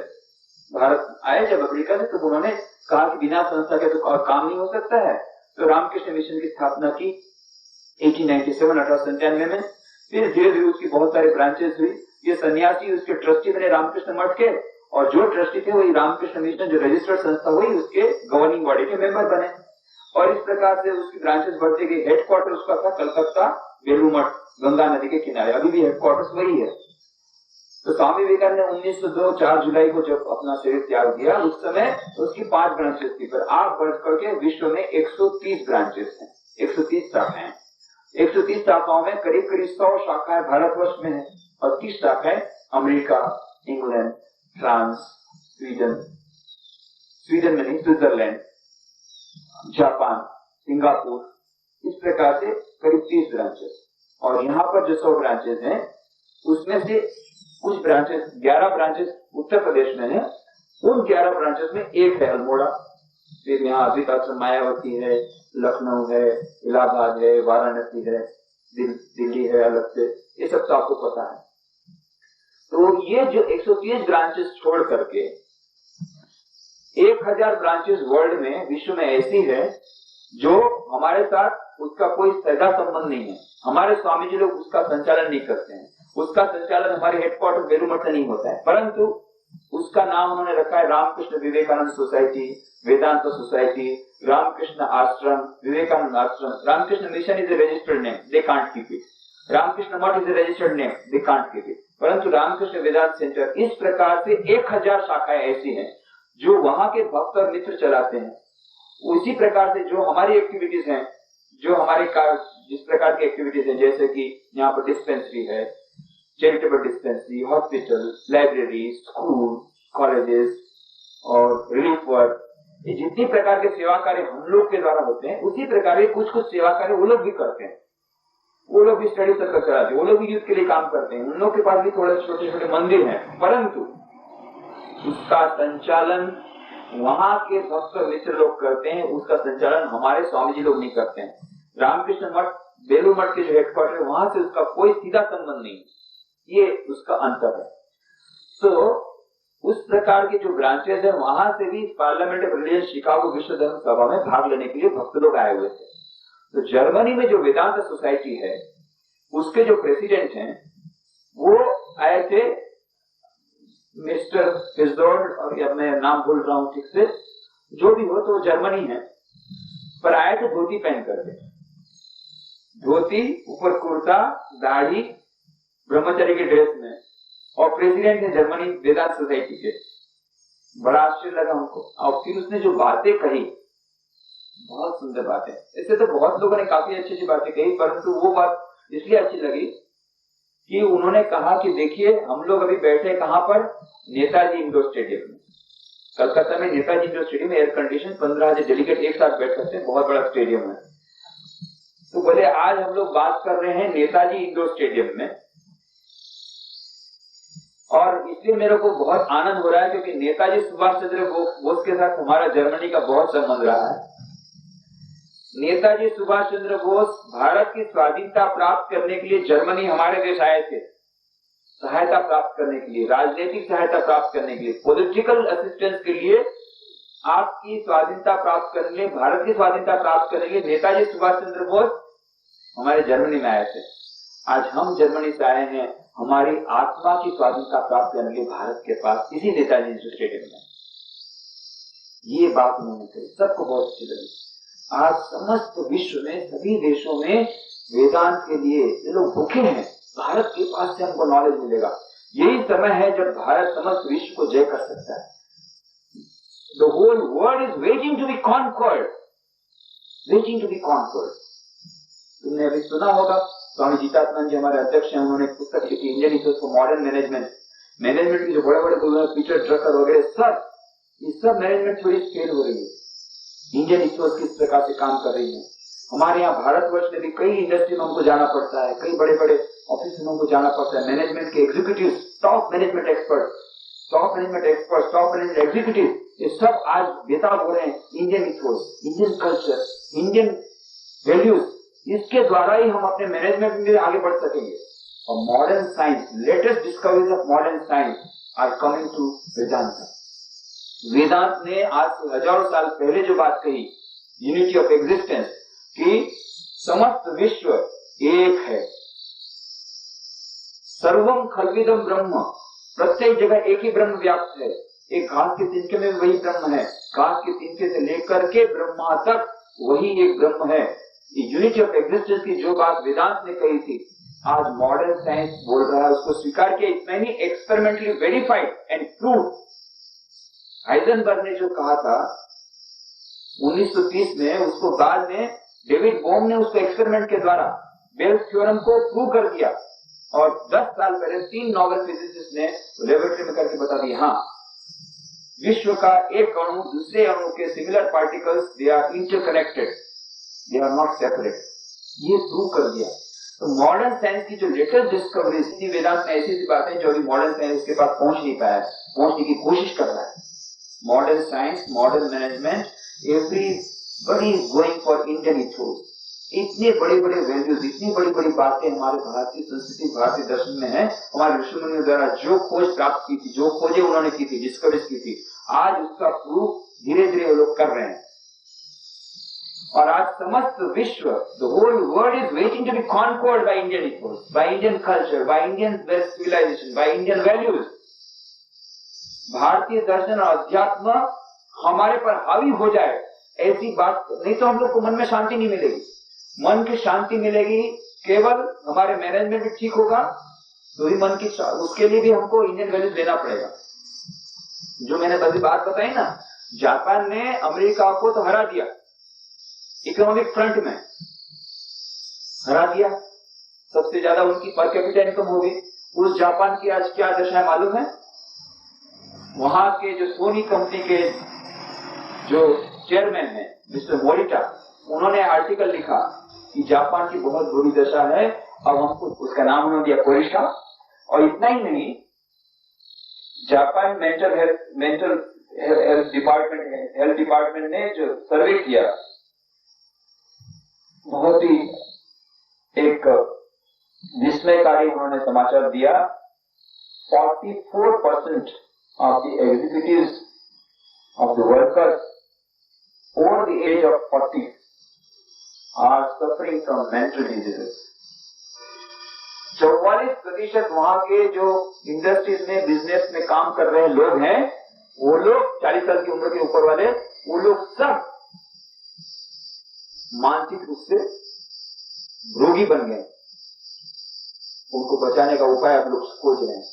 भारत आए जब अमेरिका से, तो उन्होंने कहा कि बिना संस्था के तो काम नहीं हो सकता है। तो रामकृष्ण मिशन की स्थापना की 1897 में। फिर धीरे धीरे उसकी बहुत सारी ब्रांचेस हुई। ये सन्यासी उसके ट्रस्टी बने रामकृष्ण मठ के, और जो ट्रस्टी थे वही रामकृष्ण मिशन जो रजिस्टर्ड संस्था हुई उसके गवर्निंग बॉडी के मेंबर बने। और इस प्रकार से उसकी ब्रांचेस बढ़ती गई। हेडक्वार्टर उसका था कलकत्ता बेलू मठ, गंगा नदी के किनारे। अभी भी हेडक्वार्टर वही है। तो स्वामी विवेकानंद ने 1902 4 जुलाई को जब अपना शरीर त्याग दिया, उस समय उसकी 5 ब्रांचेस थी। पर आप बढ़ करके विश्व में 130 ब्रांचेस हैं, 130 शाखाएं। 130 शाखाओं में करीब करीब 100 शाखाएं भारतवर्ष में है और 30 शाखाएं अमेरिका, इंग्लैंड, फ्रांस, स्वीडन में नहीं, स्विट्जरलैंड, जापान, सिंगापुर, इस प्रकार से करीब 30 ब्रांचेस। और यहाँ पर जो 100 ब्रांचेस हैं उसमें से कुछ ब्रांचेस, 11 ब्रांचेस उत्तर प्रदेश में है। उन 11 ब्रांचेस में एक है अल्मोड़ा। फिर यहाँ अद्वैत आश्रम मायावती है, लखनऊ है, इलाहाबाद है, वाराणसी है, दिल्ली है अलग से। ये सब तो आपको पता है। तो ये जो 130 ब्रांचेस छोड़ करके 1000 ब्रांचेस वर्ल्ड में, विश्व में ऐसी है जो हमारे साथ उसका कोई सगा संबंध नहीं है। हमारे स्वामी जी लोग उसका संचालन नहीं करते हैं। उसका संचालन हमारे हेडक्वार्टर बेलू मठ से नहीं होता है, परंतु उसका नाम उन्होंने रखा है Ramakrishna Vivekananda Society, Vedanta Society, Ramakrishna Ashram, Vivekananda Ashram. Ramakrishna Mission is a registered name, they can't keep it. Ramakrishna Math is a registered name, they can't keep it. परंतु रामकृष्ण वेदांत सेंटर, इस प्रकार से 1000 शाखाएं ऐसी हैं जो वहां के भक्त और मित्र चलाते हैं। उसी प्रकार से जो हमारी एक्टिविटीज हैं, जो हमारे जिस प्रकार की एक्टिविटीज हैं, जैसे कि यहाँ पर डिस्पेंसरी है, charitable dispensary, hospital, library, school, colleges और रिलीफ वर्क, ये जितनी प्रकार के सेवा कार्य हम लोग के द्वारा होते हैं, उसी प्रकार के कुछ कुछ सेवा कार्य वो लोग भी करते हैं। वो लोग भी स्टडी सर्कल चलाते हैं, वो लोग भी यूथ के लिए काम करते हैं। उन लोग के पास भी थोड़े छोटे छोटे मंदिर हैं, परंतु उसका संचालन वहां के भक्त मित्र लोग करते हैं। उसका संचालन हमारे स्वामी जी लोग नहीं करते हैं। रामकृष्ण मठ, बेलू मठ के जो हेडक्वार्टर है, वहां से उसका कोई सीधा संबंध नहीं। ये उसका अंतर है। तो उस प्रकार के जो ब्रांचेस है, वहां से भी पार्लियामेंट ऑफ रिलीजियन शिकागो विश्व धर्म सभा में भाग लेने के लिए भक्त लोग आए हुए थे। तो जर्मनी में जो वेदांत सोसाइटी है, उसके जो प्रेसिडेंट हैं वो आए थे, मिस्टर फिजोल्ड, और या मैं नाम भूल रहा हूं ठीक से, जो भी हो, तो वो जर्मनी है। पर आए थे धोती पहन करके, धोती, ऊपर कुर्ता, दाढ़ी, ब्रह्मचर्य के ड्रेस में, और प्रेसिडेंट है जर्मनी वेदांत सोसाइटी के। बड़ा आश्चर्य लगा हमको। और फिर उसने जो बातें कही, बहुत सुंदर बातें। इससे तो बहुत लोगों ने काफी अच्छी अच्छी बातें कही, परंतु वो बात इसलिए अच्छी लगी कि उन्होंने कहा कि देखिए, हम लोग अभी बैठे कहां पर, नेताजी इंडोर स्टेडियम में, कलकत्ता में। नेताजी इंडोर स्टेडियम में एयर कंडीशन, 15,000 डेलीगेट एक साथ बैठ सकते हैं, बहुत बड़ा स्टेडियम है। तो बोले आज हम लोग बात कर रहे हैं नेताजी इंडोर स्टेडियम में, और इसलिए मेरे को बहुत आनंद हो रहा है क्योंकि नेताजी सुभाष चंद्र बोस के साथ हमारा जर्मनी का बहुत संबंध रहा है। नेताजी सुभाष चंद्र बोस भारत की स्वाधीनता प्राप्त करने के लिए जर्मनी हमारे देश आए थे, सहायता प्राप्त करने के लिए, राजनीतिक सहायता प्राप्त करने के लिए, पॉलिटिकल असिस्टेंस के लिए, आपकी स्वाधीनता प्राप्त करने के लिए, भारत की स्वाधीनता प्राप्त करने के लिए नेताजी सुभाष चंद्र बोस हमारे जर्मनी में आए थे। आज हम जर्मनी से आए हैं हमारी आत्मा की स्वाधीनता प्राप्त करने के लिए भारत के पास, इसी नेताजी स्टेडियम में। ये बात उन्होंने कही, सबको बहुत अच्छी लगी। आज समस्त विश्व में, सभी देशों में वेदांत के लिए ये लोग भूखे हैं, भारत के पास से हमको नॉलेज मिलेगा। यही समय है जब भारत समस्त विश्व को जय कर सकता है। The whole world is waiting to be conquered, waiting to be conquered. तुमने अभी सुना होगा, स्वामी जीतात्मानंद जी हमारे अध्यक्ष हैं, उन्होंने पुस्तक लिखी Indian ethics for modern management. Management की जो बड़े बड़े गुरु हैं, पीटर ड्रकर वगैरह, सब ये सब मैनेजमेंट थोड़ी फेल हो रही है। इंडियन इथिक्स किस प्रकार से काम कर रही है। हमारे यहाँ भारतवर्ष में भी कई इंडस्ट्री में हमको जाना पड़ता है, कई बड़े बड़े ऑफिस में हमको जाना पड़ता है। मैनेजमेंट के executive, top management expert, top management executive, ये सब आज बेताब हो रहे हैं Indian ethics, Indian culture, Indian values, इसके द्वारा ही हम अपने मैनेजमेंट में आगे बढ़ सकेंगे। और modern science, latest discoveries of modern science are coming to Vedanta. Vedanta ने आज से हजारों साल पहले जो बात कही, यूनिटी ऑफ एग्जिस्टेंस, कि समस्त विश्व एक है, सर्वम खल्विदम ब्रह्म, प्रत्येक जगह एक ही ब्रह्म व्याप्त है। एक घास के तिनके में वही ब्रह्म है, घास के तिनके से लेकर के ब्रह्मा तक वही एक ब्रह्म है। यूनिटी ऑफ एग्जिस्टेंस की जो बात वेदांत ने कही थी, आज मॉडर्न साइंस बोल रहा है, उसको स्वीकार किया। It's many experimentally verified and proved. Heisenberg ने जो कहा था 1930 में, उसको बाद में डेविड बोम ने उसको एक्सपेरिमेंट के द्वारा बेल्स थ्योरम को प्रूव कर दिया। और 10 साल पहले 3 नोबेल फिजिसिस्ट ने लेबोरेटरी में करके बता दिया, हाँ, विश्व का एक अणु दूसरे अणु के similar particles, they are interconnected, they are not separate. ये प्रूव कर दिया। तो मॉडर्न साइंस की जो लेटेस्ट डिस्कवरीज, वेदांत में ऐसी बातें जो अभी मॉडर्न साइंस के पास पहुंच नहीं पाया, पहुंचने की कोशिश कर रहा है। Modern science, modern management, everybody is going for Indian ethics. इतने बड़े बड़े वैल्यूज, इतनी बड़ी बड़ी बातें हमारे भारतीय संस्कृति, भारतीय दर्शन में है। हमारे ऋषि मुनियों द्वारा जो खोज प्राप्त की थी, जो खोजें उन्होंने की थी, डिस्कवरीज की थी, आज उसका प्रूफ धीरे धीरे वो लोग कर रहे हैं। और आज समस्त विश्व, the whole world is waiting to be conquered by Indian ethos, by Indian culture, by Indian civilization, by Indian values. भारतीय दर्शन और अध्यात्म हमारे पर हावी हो जाए, ऐसी बात नहीं तो हम लोग को मन में शांति नहीं मिलेगी। मन की शांति मिलेगी केवल हमारे मैनेजमेंट भी ठीक होगा, तो ही मन की, उसके लिए भी हमको इंडियन वैल्यूज देना पड़ेगा। जो मैंने अभी बात बताई ना, जापान ने अमेरिका को तो हरा दिया, इकोनॉमिक फ्रंट में हरा दिया, सबसे ज्यादा उनकी पर कैपिटा इनकम हो गई। उस जापान की आज क्या दशा है मालूम है? वहां के जो सोनी कंपनी के जो चेयरमैन है मिस्टर मोरिटा, उन्होंने आर्टिकल लिखा कि जापान की बहुत बुरी दशा है, अब हमको, उसका नाम उन्होंने दिया कोरिशा। और इतना ही नहीं, जापान मेंटल हेल्थ डिपार्टमेंट ने जो सर्वे किया, बहुत ही एक विस्मयकारी उन्होंने समाचार दिया। 44% of the executives of the workers over the age of 40 are suffering from mental diseases. 44% वहां के जो इंडस्ट्रीज में, बिजनेस में काम कर रहे लोग हैं, वो लोग 40 साल की उम्र के ऊपर वाले, वो लोग सब मानसिक रूप से रोगी बन गए। उनको बचाने का उपाय अब लोग खोज रहे हैं।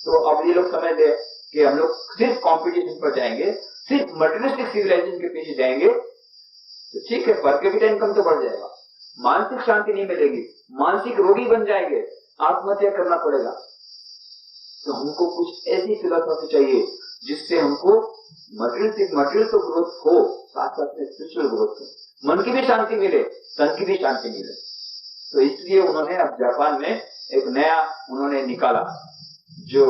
तो अब ये लोग समझ ले कि हम लोग सिर्फ कंपटीशन पर जाएंगे, सिर्फ मटेरियलिस्टिक सिविलाइजेशन के पीछे जाएंगे, तो ठीक है, पर कैपिटा इनकम तो बढ़ जाएगा, मानसिक शांति नहीं मिलेगी, मानसिक रोगी बन जाएंगे, आत्महत्या करना पड़ेगा। तो हमको कुछ ऐसी फिलॉसफी चाहिए जिससे हमको मटेरियल तो ग्रोथ हो, साथ साथ में स्पिरिचुअल ग्रोथ हो, मन की भी शांति मिले, तन की भी शांति मिले। तो इसलिए उन्होंने अब जापान में एक नया उन्होंने निकाला, जो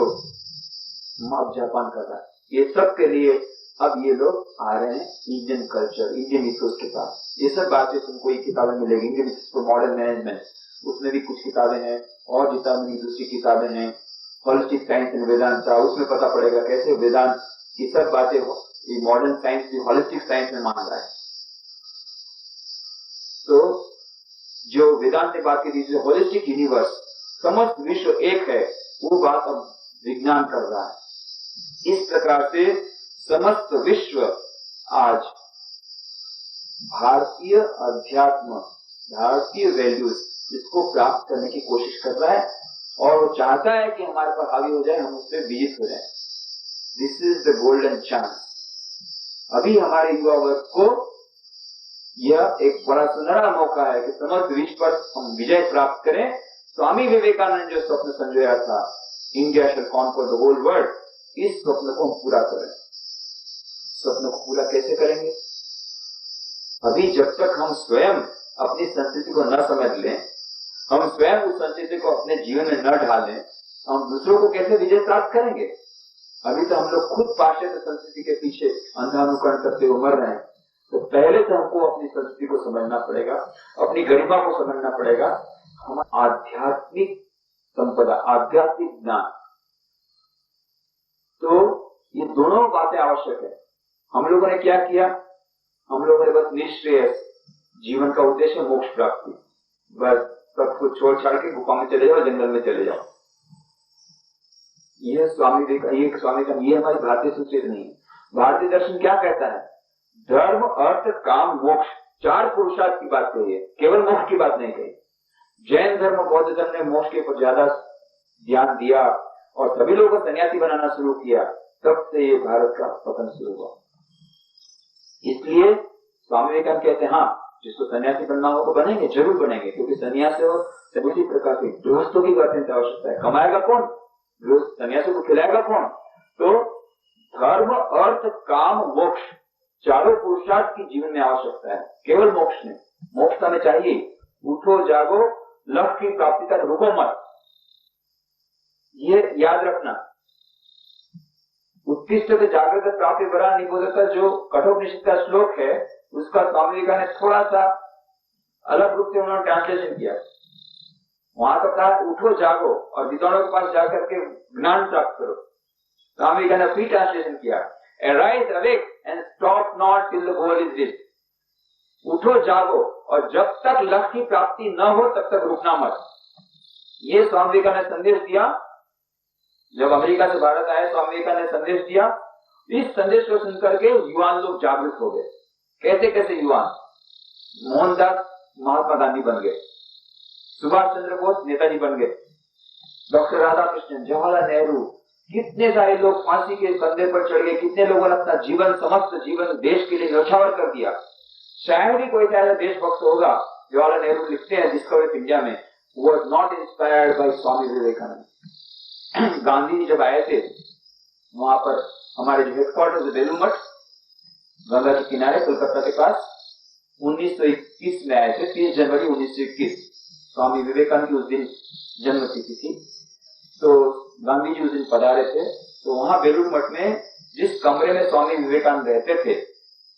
अब जापान कर रहा है। ये सब के लिए अब ये लोग आ रहे हैं इंडियन कल्चर, इंडियन इथोस के साथ। ये सब बातें तुमको ये किताबें मिलेगी, Indian ethos for modern management, उसमें भी कुछ किताबें हैं, और जितना दूसरी किताबें हैं, होलिस्टिक साइंस एंड वेदांता, उसमें पता पड़ेगा कैसे वेदांत की सब बातें ये मॉडर्न साइंस भी होलिस्टिक साइंस में मान रहा है। तो जो वेदांत ने बात की थी, होलिस्टिक यूनिवर्स, समस्त विश्व एक है, वो बात अब विज्ञान कर रहा है। इस प्रकार से समस्त विश्व आज भारतीय अध्यात्म, भारतीय वैल्यूज, इसको प्राप्त करने की कोशिश कर रहा है, और वो चाहता है कि हमारे पर हावी हो जाए, हम उससे विजित हो जाए। This is the golden chance. अभी हमारे युवा वर्ग को यह एक बड़ा सुनहरा मौका है कि समस्त विश्व पर हम विजय प्राप्त करें। स्वामी विवेकानंद जो स्वप्न संजोया था, India shall conquer the whole world, इस स्वप्न को हम पूरा करें। स्वप्न को पूरा कैसे करेंगे? अभी जब तक हम स्वयं अपनी संस्कृति को न समझ लें, हम स्वयं उस संस्कृति को अपने जीवन में न ढालें, हम दूसरों को कैसे विजय प्राप्त करेंगे? अभी तो हम लोग खुद पाश्चात्य संस्कृति के पीछे अंधानुकरण करते हुए मर रहे हैं। तो पहले तो हमको अपनी संस्कृति को समझना पड़ेगा, अपनी गरिमा को समझना पड़ेगा, हमारा आध्यात्मिक संपदा, आध्यात्मिक ज्ञान। तो ये दोनों बातें आवश्यक है। हम लोगों ने क्या किया? हम लोगों ने बस निश्रेय जीवन का उद्देश्य मोक्ष प्राप्ति, बस सब कुछ छोड़ छाड़ के गुफा में चले जाओ, जंगल में चले जाओ। ये स्वामी का ये हमारी भारतीय संस्कृति नहीं है। भारतीय दर्शन क्या कहता है? धर्म, अर्थ, काम, मोक्ष, चार पुरुषार्थ की बात कही है, केवल मोक्ष की बात नहीं कही। जैन धर्म, बौद्ध धर्म ने मोक्ष के ऊपर ज्यादा ध्यान दिया और सभी लोगों को सन्यासी बनाना शुरू किया, तब से ये भारत का पतन शुरू हुआ। इसलिए स्वामी विवेकानंद कहते हैं, हाँ, जिसको सन्यासी बनना हो तो बनेंगे, जरूर बनेंगे, क्योंकि सन्यासी हो उसी प्रकार से गृहस्थों की अत्यंत आवश्यकता है। कमाएगा कौन? गृहस्थ। सन्यासी को खिलाएगा कौन? तो धर्म, अर्थ, काम, मोक्ष, चारों पुरुषार्थ की जीवन में आवश्यकता है, केवल मोक्ष नहीं। मोक्ष हमें चाहिए। उठो जागो, लक्ष्य की प्राप्ति तक रुको मत, ये याद रखना। उत्कृष्ट जागृत प्राप्ति बरा निबोधता, जो कठोपनिषद का श्लोक है, उसका स्वामी विवेकानंद ने थोड़ा सा अलग रूप से उन्होंने ट्रांसलेशन किया। वहां तो कहा उठो जागो और विद्वानों के पास जाकर के ज्ञान प्राप्त करो। स्वामी विवेकानंद ने फिर ट्रांसलेशन किया, arise awake and stop not till the goal is reached. उठो जागो और जब तक लक्ष्य की प्राप्ति न हो तब तक रुकना मत। ये स्वामी विवेकानंद ने संदेश दिया। जब अमेरिका से भारत आए, स्वामी विवेकानंद ने संदेश दिया। इस संदेश को सुनकर के युवान लोग जागृत हो गए। कैसे कैसे युवान? मोहनदास महात्मा गांधी बन गए, सुभाष चंद्र बोस नेताजी बन गए, डॉक्टर राधाकृष्णन, जवाहरलाल नेहरू, कितने सारे लोग फांसी के कंधे पर चढ़ गए। कितने लोगों ने अपना जीवन, समस्त जीवन देश के लिए न्यौछावर कर दिया। शायद ही कोई ऐसा देशभक्त होगा। जवाहरलाल नेहरू लिखते हैं डिस्कवर ऑफ इंडिया में, was not inspired by Swami Vivekananda. Gandhi ji जब आए थे वहां पर, हमारे जो हेडक्वार्टर बेलूर मठ, गंगा के किनारे कोलकाता के पास, 1921 में आए थे, 30 जनवरी 1921। स्वामी विवेकानंद की उस दिन जन्म तिथि थी। तो गांधी जी उस दिन पधारे थे। तो वहां बेलूर मठ में जिस कमरे में स्वामी विवेकानंद रहते थे,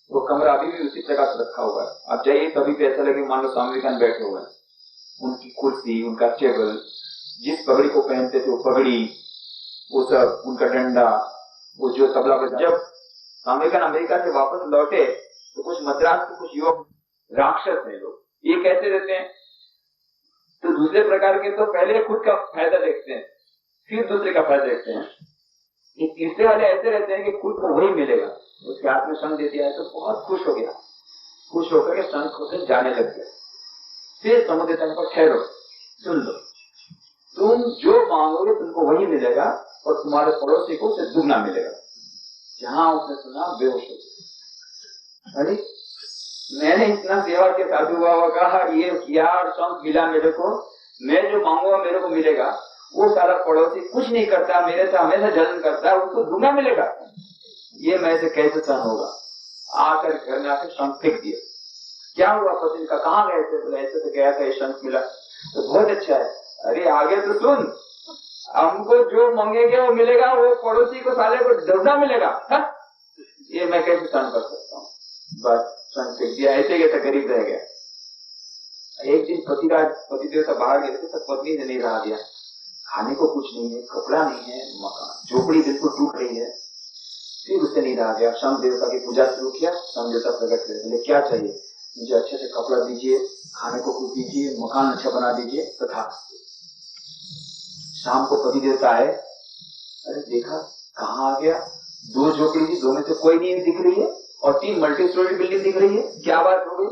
वो कमरा अभी भी उसी प्रकार से रखा हुआ है। आप जाइए तभी भी ऐसा लगे मान लो स्वामी विवेकानंद बैठे हुए हैं। उनकी कुर्सी, उनका टेबल, जिस पगड़ी को पहनते थे वो पगड़ी, वो सब, उनका डंडा, वो जो तबला बजा। जब स्वामी विवेकानंद अमेरिका से वापस लौटे तो कुछ मद्रास के कुछ युवक राक्षस हैं लोग, ये कैसे रहते हैं? तो दूसरे प्रकार के तो पहले खुद का फायदा देखते हैं, फिर दूसरे का फायदा देखते हैं। ये तीसरे वाले ऐसे रहते हैं कि खुद को वही मिलेगा। उसके हाथ में शंख दे दिया है तो बहुत खुश हो गया, खुश होकर के शंख को जाने लग गया। फिर समुद्र तट पर ठहरो, सुन लो, तुम जो मांगोगे तुमको वही मिलेगा और तुम्हारे पड़ोसी को उससे दुगना मिलेगा। जहां उसने सुना बेहोश हो गया। अरे मैंने इतना सेवा के साधु बाबा का ये किया और शंख मिला मेरे को, मैं जो मांगूंगा मेरे को मिलेगा। वो सारा पड़ोसी कुछ नहीं करता, मेरे से हमेशा जलन करता है, उसको दुगना मिलेगा। ये मैं से कैसे सहन होगा? आकर घर में आकर शंख फेंक दिया। क्या हुआ पति का? कहाँ गए थे? बोले ऐसे तो गया था, ये शंख मिला। तो बहुत अच्छा है। अरे आगे तो सुन, हमको जो मांगेंगे वो मिलेगा, वो पड़ोसी को साले को दुगना मिलेगा। ये मैं कैसे सहन कर सकता हूँ, बस स्वयं फेंक दिया, ऐसे कैसे गरीब रह गया। एक दिन पतिदेव से बाहर गए थे, तब पत्नी ने नहीं रहा दिया, खाने को कुछ नहीं है, कपड़ा नहीं है, मकान झोपड़ी बिल्कुल टूट रही है। फिर उससे नहीं रहा गया, शम देवता की पूजा शुरू किया। शम देवता प्रकट हुए, बोले क्या चाहिए, मुझे अच्छे से कपड़ा दीजिए, खाने को कुछ दीजिए, मकान अच्छा बना दीजिए। तथा शाम को पति देवता आए, अरे देखा कहाँ आ गया, 2 झोपड़ी थी, 2 में से कोई नहीं दिख रही है और 3 मल्टी स्टोरी बिल्डिंग दिख रही है, क्या बात हो गई।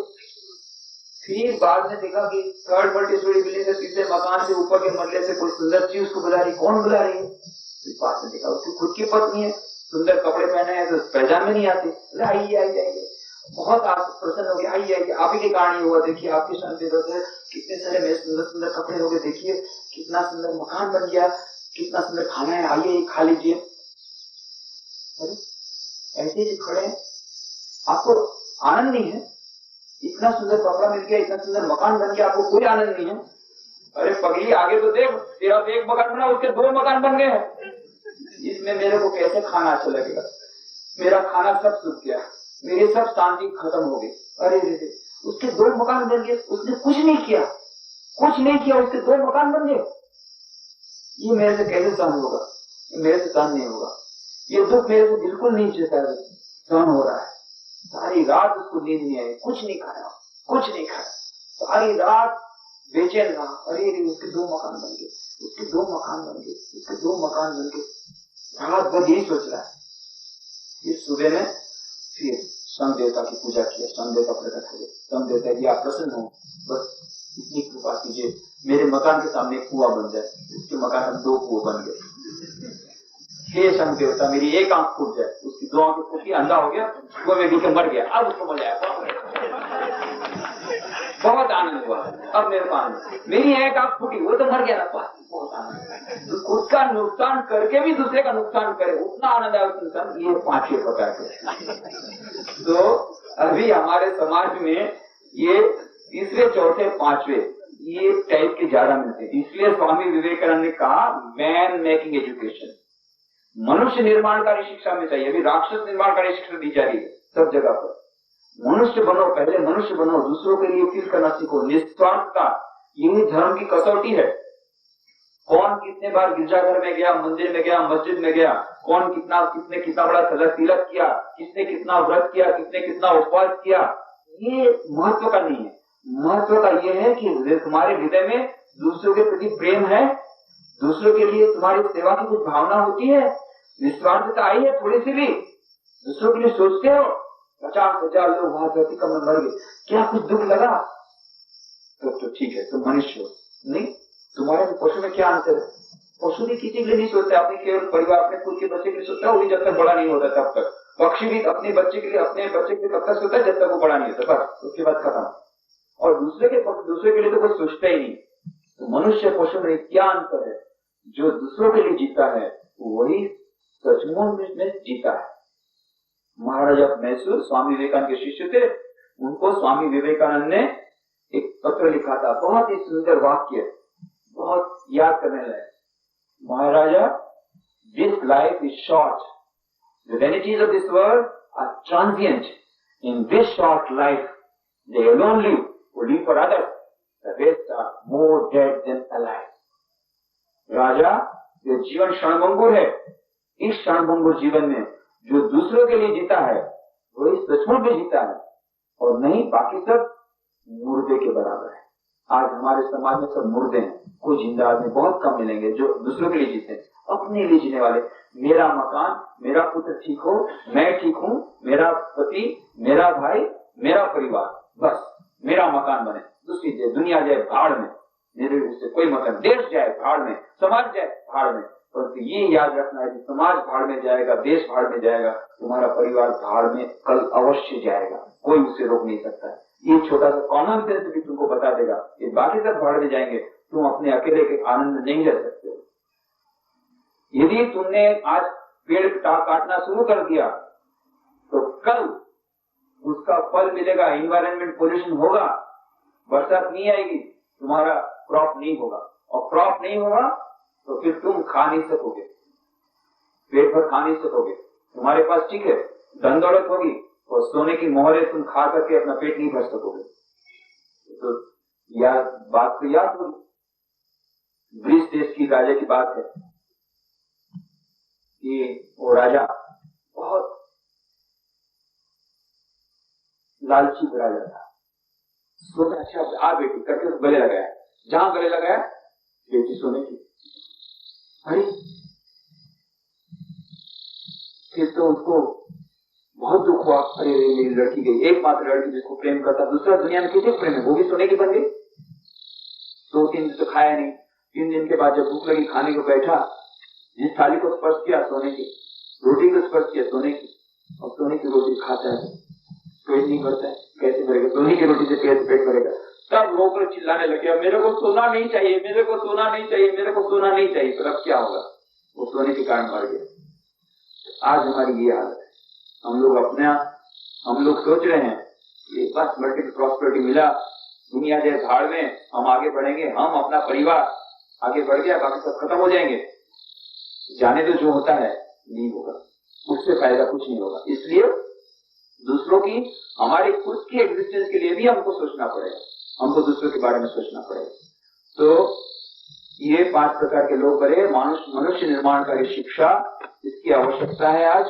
फिर बाद में देखा कि 3rd मल्टी स्टोरी बिल्डिंग से, तीसरे मकान से ऊपर के मरले से कोई सुंदर चीज उसको बुला रही, कौन बुला रही है। फिर बाद में देखा उसकी खुद की पत्नी है, सुंदर कपड़े पहने हैं तो पहचान में नहीं आते। आइए आइए आइए, बहुत आप प्रसन्न हो गए, आइए आइए, आप ही के कारण हुआ, देखिए आपके शांति से कितने सारे मेरे सुंदर सुंदर कपड़े हो गए, देखिए कितना सुंदर मकान बन गया, कितना सुंदर खाना है, आइए खा लीजिए। ऐसे ही खड़े हैं, आपको आनंद नहीं है, इतना सुंदर कपड़ा मिल गया, इतना सुंदर मकान बन गया, आपको कोई आनंद नहीं है। अरे पगली आगे तो देख, तेरा तो 1 मकान बना, उसके 2 मकान बन गए हैं, इसमें मेरे को कैसे खाना अच्छा लगेगा, मेरा खाना सब सूख गया, मेरी सब शांति खत्म हो गई। अरे रे, उसके 2 मकान बन गए, उसने कुछ नहीं किया, उसके 2 मकान बन गए। ये मेरे से कैसे सहन होगा, मेरे से सहन नहीं होगा, ये दुख मेरे से बिल्कुल नहीं सहन हो रहा है। सारी रात उसको नींद नहीं आई, कुछ नहीं खाया, सारी रात बेचैन रहा। अरे उसके 2 मकान बन गए, रात भर यही सोच रहा है। फिर सुबह में फिर शम देवता की पूजा किया, शम देवता प्रकट हो गए। शम देवता जी आप प्रसन्न हो, बस इतनी कृपा कीजिए, मेरे मकान के सामने कुआं बन जाए। उसके मकान में 2 कुआं बन गए। हे शम देवता, मेरी एक आंख फूट जाए, उसकी 2 आंखें फूटी, अंधा हो गया, कुएं में गिर के मर गया। अब उसको मजा आया, बहुत आनंद हुआ। अब मेरे को आनंद, मेरी एक आंख फूटी, वो तो मर गया ना, बहुत आनंद। खुद का नुकसान करके भी दूसरे का नुकसान करे, उतना आनंद है उस इंसान। ये 5 प्रकार के। तो अभी हमारे समाज में ये 3रे, 4थे, 5वें ये टाइप के ज्यादा मिलते हैं। इसलिए स्वामी विवेकानंद ने कहा मैन मेकिंग एजुकेशन, मनुष्य निर्माणकारी शिक्षा में चाहिए। अभी राक्षस निर्माणकारी शिक्षा दी जा रही है सब जगह पर। मनुष्य बनो, पहले मनुष्य बनो, दूसरों के लिए फील करना सीखो, निस्वार्थता, यही धर्म की कसौटी है। कौन कितने बार गिरजाघर में गया, मंदिर में गया, मस्जिद में गया, कौन किसने कितना बड़ा तिलक किया, किसने कितना व्रत किया, किसने कितना उपवास किया, ये महत्व का नहीं है। महत्व का ये है कि तुम्हारे हृदय में दूसरों के प्रति प्रेम है, दूसरों के लिए तुम्हारी सेवा की कुछ भावना होती है, निस्वार्थता आई है थोड़ी सी भी, दूसरों के लिए सोचते हो। 50,000 लोग वहां धरती कम में मर गए, क्या कुछ दुख लगा? तो ठीक है, तुम मनुष्य हो, नहीं तुम्हारे पशु में क्या अंतर है? पशु भी किसी के लिए नहीं सोचता, अपने केवल परिवार, अपने खुद के बच्चे के लिए सोचता है, वही जब तक बड़ा नहीं होता तब तक। पक्षी भी अपने बच्चे के लिए तब तक सोचता है जब तक वो बड़ा नहीं होता, बस उसके बाद खत्म। और दूसरे के लिए तो कुछ सोचता ही नहीं। तो मनुष्य पशु में क्या अंतर है? जो दूसरों के लिए जीता है वही सचमुच में जीता है। महाराजा मैसूर स्वामी विवेकानंद के शिष्य थे, उनको स्वामी विवेकानंद ने एक पत्र लिखा था, बहुत ही सुंदर वाक्य, बहुत याद करने लायक। Maharaja, this life is short, the vanities of this world are transient, in this short life they alone live, who live for others, the rest are more dead than alive. राजा, ये जीवन क्षणभंगुर है, इस क्षणभंगुर जीवन में जो दूसरों के लिए जीता है वही सचमुच में जीता है, और नहीं बाकी सब मुर्दे के बराबर है। आज हमारे समाज में सब मुर्दे हैं, कोई जिंदा आदमी बहुत कम मिलेंगे जो दूसरों के लिए जीते हैं, अपने लिए जीने वाले। मेरा मकान, मेरा पुत्र ठीक हो, मैं ठीक हूँ, मेरा पति, मेरा भाई, मेरा परिवार, बस मेरा मकान बने, दूसरी दुनिया जाए भाड़ में, मेरे उससे कोई मतलब, देश जाए भाड़ में, समाज जाए भाड़ में। परंतु ये याद रखना है कि समाज भाड़ में जाएगा, देश भाड़ में जाएगा, तुम्हारा परिवार भाड़ में कल अवश्य जाएगा, कोई उसे रोक नहीं सकता है। ये छोटा सा कॉमन सेंस भी तुमको बता देगा कि बाकी सब भाड़ में जाएंगे, तुम अपने अकेले के आनंद नहीं रह सकते हो। यदि तुमने आज पेड़ काटना शुरू कर दिया तो कल उसका फल मिलेगा, इन्वायरमेंट पोल्यूशन होगा, बरसात नहीं आएगी, तुम्हारा क्रॉप नहीं होगा, और क्रॉप नहीं होगा तो फिर तुम खा नहीं सकोगे, पेट भर खा नहीं सकोगे। तुम्हारे पास ठीक है धन दौलत होगी और सोने की मोहरें तुम खा करके अपना पेट नहीं भर सकोगे। तो बात तो याद होगी। ग्रीस देश की राजा की बात है कि वो राजा बहुत लालची राजा था। सोचा अच्छा आ बेटी करके उस गले लगाया, जहां गले लगाया बेटी सोने की। अरे फिर तो उसको बहुत दुख हुआ, अरे मेरी लड़की गई, एकमात्र लड़की जिसको प्रेम करता, दूसरा दुनिया में किसी प्रेम है, वो भी सोने की बन गई। 2-3 दिन तो खाया नहीं। 3 दिन के बाद जब भूख लगी, खाने को बैठा, जिस थाली को स्पर्श किया सोने की, रोटी को स्पर्श किया सोने की, और सोने की रोटी खाता है पेट नहीं भरता है, कैसे भरेगा? सोने की रोटी से पेट भरेगा। तब रोकर चिल्लाने लगे, मेरे को सोना नहीं चाहिए, मेरे को सोना नहीं चाहिए, मेरे को सोना नहीं चाहिए। पर अब क्या होगा? वो सोने के कारण मर गया। आज हमारी ये हालत है। हम लोग सोच रहे हैं कि बस मल्टीपल प्रॉस्पेरिटी मिला, दुनिया जाए भाड़ में, हम आगे बढ़ेंगे, हम अपना परिवार आगे बढ़ गया, बाकी सब खत्म हो जाएंगे। जाने तो जो होता है नहीं होगा, उससे फायदा कुछ नहीं होगा। इसलिए दूसरों की, हमारी खुद की एग्जिस्टेंस के लिए भी हमको सोचना पड़ेगा, हमको दूसरों के बारे में सोचना पड़ेगा। तो ये 5 प्रकार के लोग बड़े मनुष्य निर्माण का शिक्षा, इसकी आवश्यकता है आज।